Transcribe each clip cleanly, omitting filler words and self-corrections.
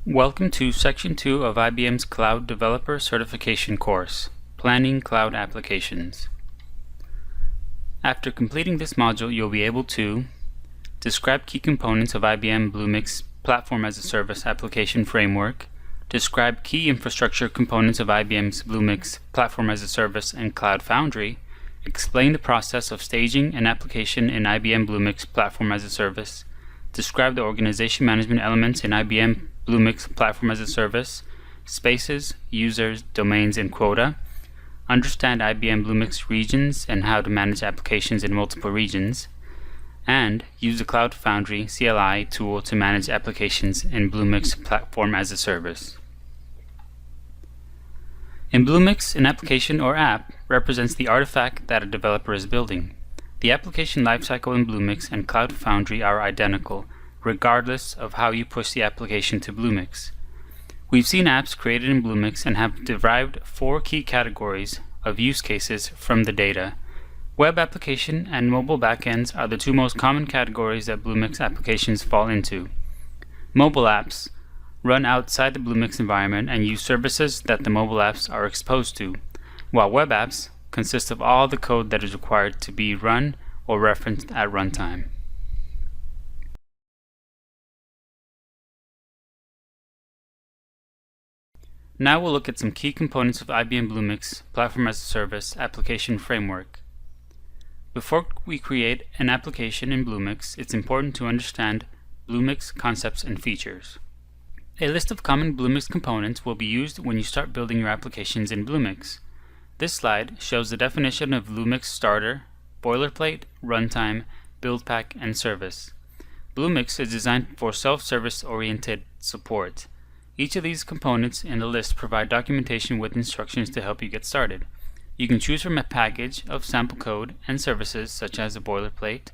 Welcome to Section 2 of IBM's Cloud Developer Certification course, Planning Cloud Applications. After completing this module, you'll be able to describe key components of IBM Bluemix Platform as a Service application framework, describe key infrastructure components of IBM's Bluemix Platform as a Service and Cloud Foundry, explain the process of staging an application in IBM Bluemix Platform as a Service, describe the organization management elements in IBM Bluemix Platform as a Service, spaces, users, domains, and quota, understand IBM Bluemix regions and how to manage applications in multiple regions, and use the Cloud Foundry CLI tool to manage applications in Bluemix Platform as a Service. In Bluemix, an application or app represents the artifact that a developer is building. The application lifecycle in Bluemix and Cloud Foundry are identical, regardless of how you push the application to Bluemix. We've seen apps created in Bluemix and have derived 4 key categories of use cases from the data. Web application and mobile backends are the 2 most common categories that Bluemix applications fall into. Mobile apps run outside the Bluemix environment and use services that the mobile apps are exposed to, while web apps consist of all the code that is required to be run or referenced at runtime. Now we'll look at some key components of IBM Bluemix Platform as a Service application framework. Before we create an application in Bluemix, it's important to understand Bluemix concepts and features. A list of common Bluemix components will be used when you start building your applications in Bluemix. This slide shows the definition of Bluemix starter, boilerplate, runtime, build pack, and service. Bluemix is designed for self-service oriented support. Each of these components in the list provide documentation with instructions to help you get started. You can choose from a package of sample code and services such as a boilerplate,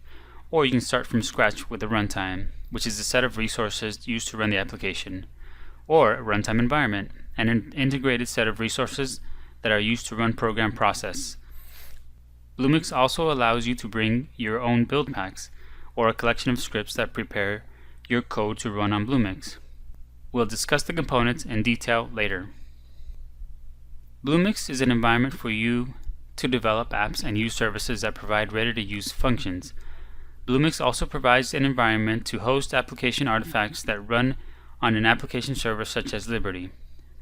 or you can start from scratch with a runtime, which is a set of resources used to run the application, or a runtime environment, an integrated set of resources that are used to run program process. Bluemix also allows you to bring your own build packs, or a collection of scripts that prepare your code to run on Bluemix. We'll discuss the components in detail later. Bluemix is an environment for you to develop apps and use services that provide ready-to-use functions. Bluemix also provides an environment to host application artifacts that run on an application server such as Liberty.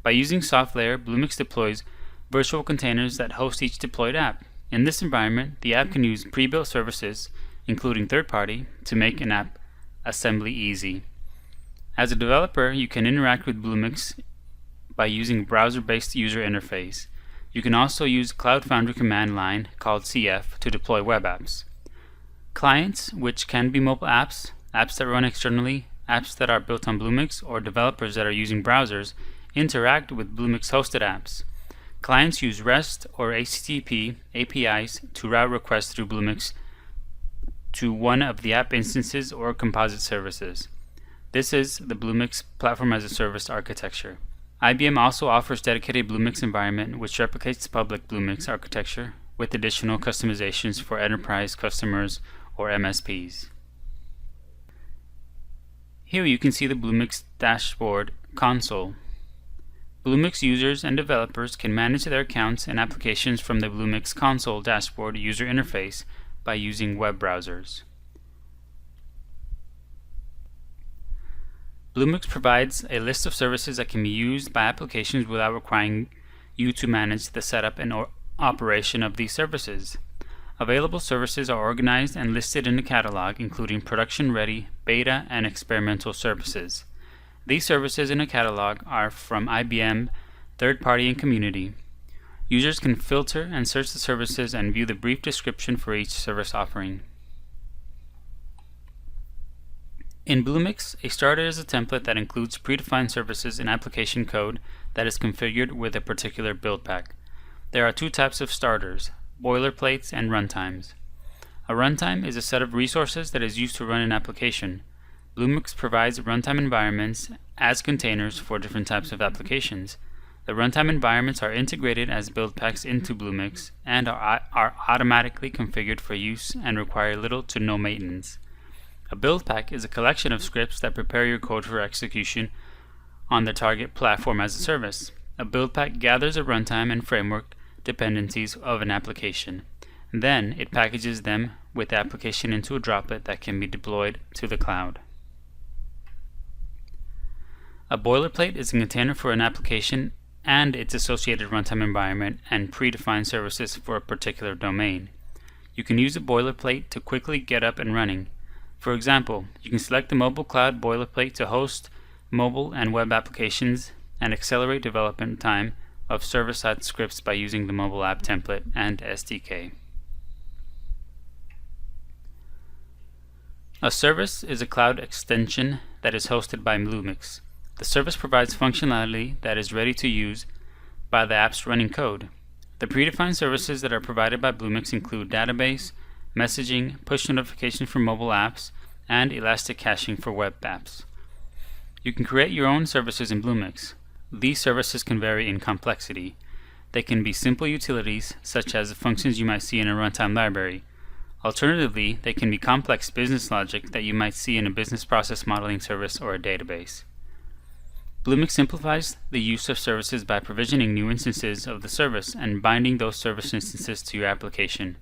By using SoftLayer, Bluemix deploys virtual containers that host each deployed app. In this environment, the app can use pre-built services, including third-party, to make an app assembly easy. As a developer, you can interact with Bluemix by using a browser-based user interface. You can also use Cloud Foundry command line, called CF, to deploy web apps. Clients, which can be mobile apps, apps that run externally, apps that are built on Bluemix, or developers that are using browsers, interact with Bluemix hosted apps. Clients use REST or HTTP APIs to route requests through Bluemix to one of the app instances or composite services. This is the Bluemix Platform as a Service architecture. IBM also offers dedicated Bluemix environment which replicates the public Bluemix architecture with additional customizations for enterprise customers or MSPs. Here you can see the Bluemix dashboard console. Bluemix users and developers can manage their accounts and applications from the Bluemix console dashboard user interface by using web browsers. Bluemix provides a list of services that can be used by applications without requiring you to manage the setup and operation of these services. Available services are organized and listed in the catalog, including production-ready, beta, and experimental services. These services in the catalog are from IBM, third-party, and community. Users can filter and search the services and view the brief description for each service offering. In Bluemix, a starter is a template that includes predefined services and application code that is configured with a particular build pack. There are 2 types of starters, boilerplates and runtimes. A runtime is a set of resources that is used to run an application. Bluemix provides runtime environments as containers for different types of applications. The runtime environments are integrated as build packs into Bluemix and are automatically configured for use and require little to no maintenance. A build pack is a collection of scripts that prepare your code for execution on the target platform as a service. A build pack gathers a runtime and framework dependencies of an application. Then it packages them with the application into a droplet that can be deployed to the cloud. A boilerplate is a container for an application and its associated runtime environment and predefined services for a particular domain. You can use a boilerplate to quickly get up and running. For example, you can select the mobile cloud boilerplate to host mobile and web applications and accelerate development time of server-side scripts by using the mobile app template and SDK. A service is a cloud extension that is hosted by Bluemix. The service provides functionality that is ready to use by the app's running code. The predefined services that are provided by Bluemix include database, messaging, push notification for mobile apps, and elastic caching for web apps. You can create your own services in Bluemix. These services can vary in complexity. They can be simple utilities, such as the functions you might see in a runtime library. Alternatively, they can be complex business logic that you might see in a business process modeling service or a database. Bluemix simplifies the use of services by provisioning new instances of the service and binding those service instances to your application.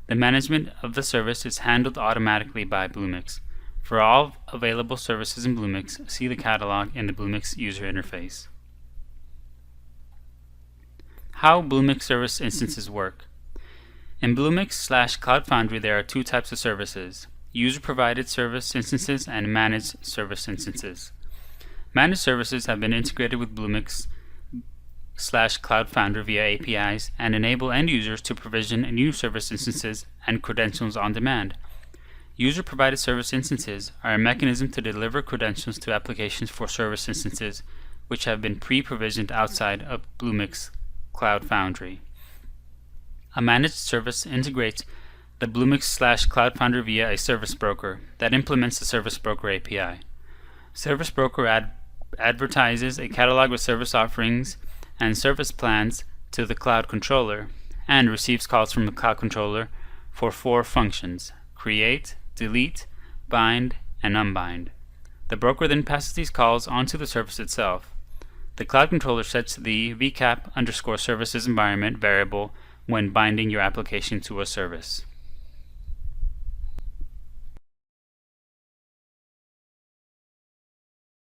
The management of the service is handled automatically by Bluemix. For all available services in Bluemix, see the catalog in the Bluemix user interface. How Bluemix service instances work. In Bluemix/Cloud Foundry, there are two types of services: user-provided service instances and managed service instances. Managed services have been integrated with Bluemix/Cloud Foundry via APIs and enable end users to provision new service instances and credentials on demand. User-provided service instances are a mechanism to deliver credentials to applications for service instances which have been pre-provisioned outside of Bluemix/Cloud Foundry. A managed service integrates the Bluemix/Cloud Foundry via a service broker that implements the Service Broker API. Service Broker advertises a catalog with service offerings and service plans to the Cloud Controller and receives calls from the Cloud Controller for 4 functions: create, delete, bind, and unbind. The broker then passes these calls onto the service itself. The Cloud Controller sets the vcap_services environment variable when binding your application to a service.